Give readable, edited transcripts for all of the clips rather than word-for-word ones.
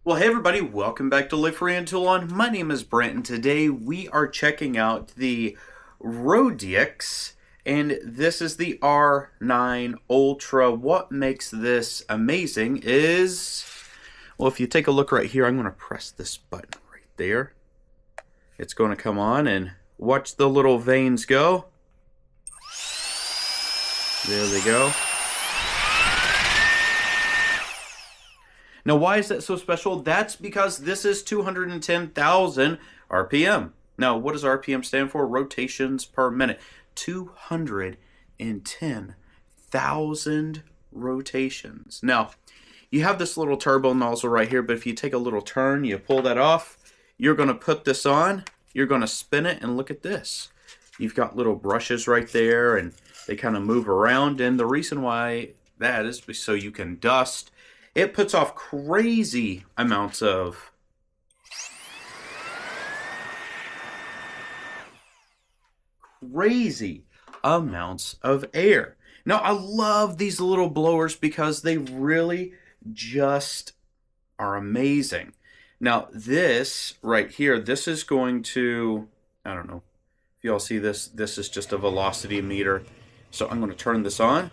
Well, hey everybody, welcome back to Live Free and Tool On. My name is Brent, and today we are checking out the Roedix, and this is the R9 Ultra. What makes this amazing is, well, if you take a look right here, I'm going to press this button right there. It's going to come on, and watch the little veins go. There they go. Now, why is that so special? That's because this is 210,000 RPM. Now, what does RPM stand for? Rotations per minute. 210,000 rotations. Now, you have this little turbo nozzle right here, but if you take a little turn, you pull that off, you're going to put this on, you're going to spin it, and look at this. You've got little brushes right there, and they kind of move around, and the reason why that is so you can dust. It puts off crazy amounts of air. Now, I love these little blowers because they really just are amazing. Now, this right here, this is going to, I don't know if y'all see this, this is just a velocity meter. So I'm going to turn this on.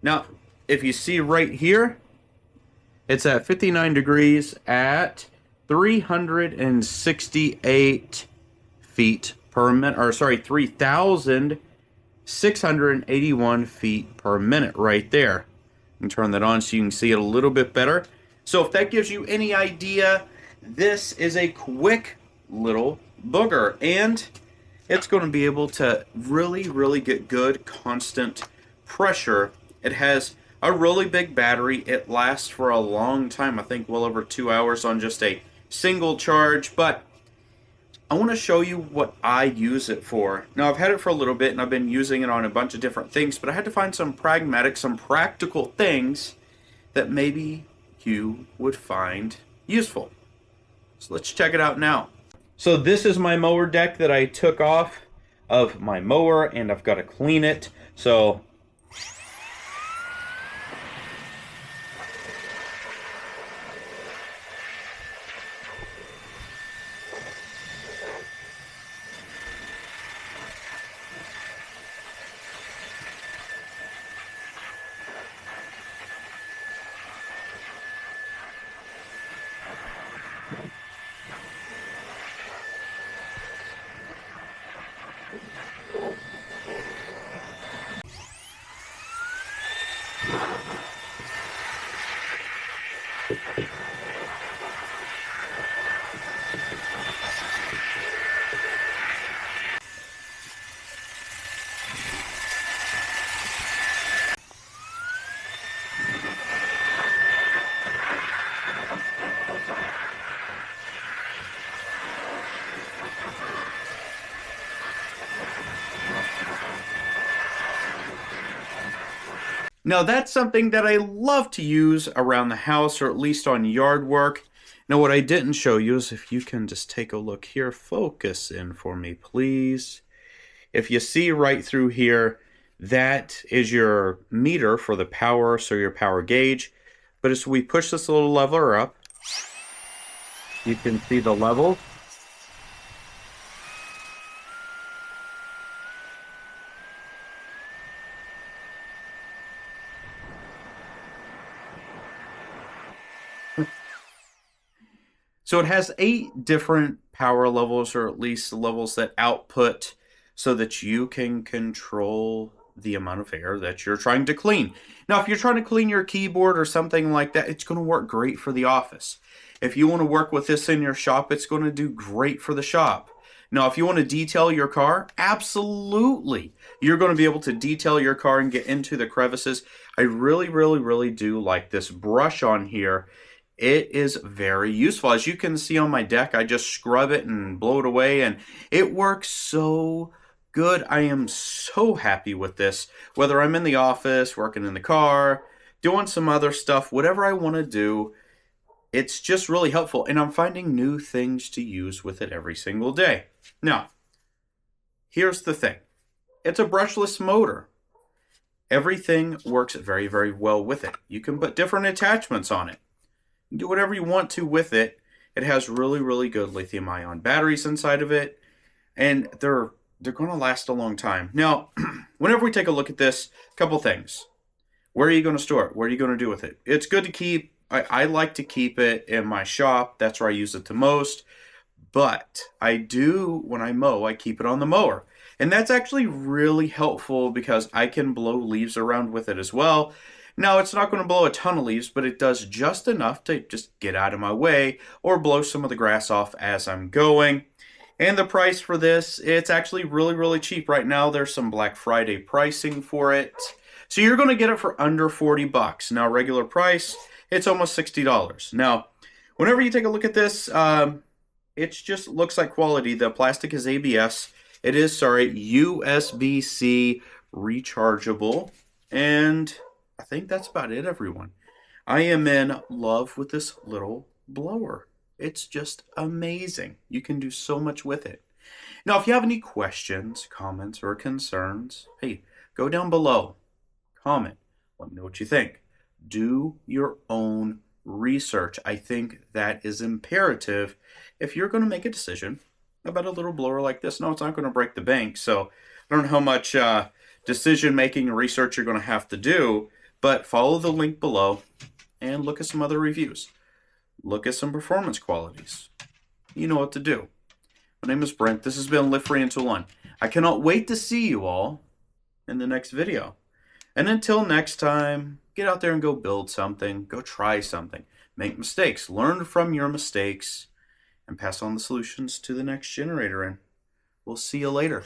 Now, if you see right here, it's at 59 degrees at 368 feet per minute, or sorry, 3,681 feet per minute right there. You can turn that on so you can see it a little bit better. So if that gives you any idea, this is a quick little booger, and it's going to be able to really get good constant pressure. It has a really big battery. It lasts for a long time. I think well over 2 hours on just a single charge. But I want to show you what I use it for. Now, I've had it for a little bit, and I've been using it on a bunch of different things. But I had to find some pragmatic, some practical things that maybe you would find useful. So let's check it out now. So this is my mower deck that I took off of my mower, and I've got to clean it. So now that's something that I love to use around the house, or at least on yard work. Now what I didn't show you is, if you can just take a look here, focus in for me please. If you see right through here, that is your meter for the power, so your power gauge. But as we push this little lever up, you can see the level. So it has 8 different power levels, or at least levels that output, so that you can control the amount of air that you're trying to clean. Now, if you're trying to clean your keyboard or something like that, it's going to work great for the office. If you want to work with this in your shop, it's going to do great for the shop. Now, if you want to detail your car, absolutely. You're going to be able to detail your car and get into the crevices. I really do like this brush on here. It is very useful. As you can see on my deck, I just scrub it and blow it away, and it works so good. I am so happy with this. Whether I'm in the office, working in the car, doing some other stuff, whatever I want to do, it's just really helpful, and I'm finding new things to use with it every single day. Now, here's the thing. It's a brushless motor. Everything works very, very well with it. You can put different attachments on it. You can do whatever you want to with it. It has really, really good lithium ion batteries inside of it, and they're going to last a long time. Now, whenever we take a look at this, a couple things. Where are you going to store it? What are you going to do with it? It's good to keep. I like to keep it in my shop. That's where I use it the most. But I do, when I mow, I keep it on the mower. And that's actually really helpful because I can blow leaves around with it as well. Now, it's not going to blow a ton of leaves, but it does just enough to just get out of my way or blow some of the grass off as I'm going. And the price for this, it's actually really, really cheap. Right now, there's some Black Friday pricing for it. So you're going to get it for under 40 bucks. Now, regular price, it's almost $60. Now, whenever you take a look at this, it just looks like quality. The plastic is ABS. It is, USB-C rechargeable. And I think that's about it, everyone. I am in love with this little blower. It's just amazing. You can do so much with it. Now, if you have any questions, comments, or concerns, hey, go down below. Comment. Let me know what you think. Do your own research. I think that is imperative if you're going to make a decision about a little blower like this. No, it's not going to break the bank, so I don't know how much decision making and research you're going to have to do, but follow the link below and look at some other reviews. Look at some performance qualities. You know what to do. My name is Brent. This has been Live Free and Tool On. I cannot wait to see you all in the next video. And until next time, get out there and go build something. Go try something. Make mistakes. Learn from your mistakes and pass on the solutions to the next generator. And we'll see you later.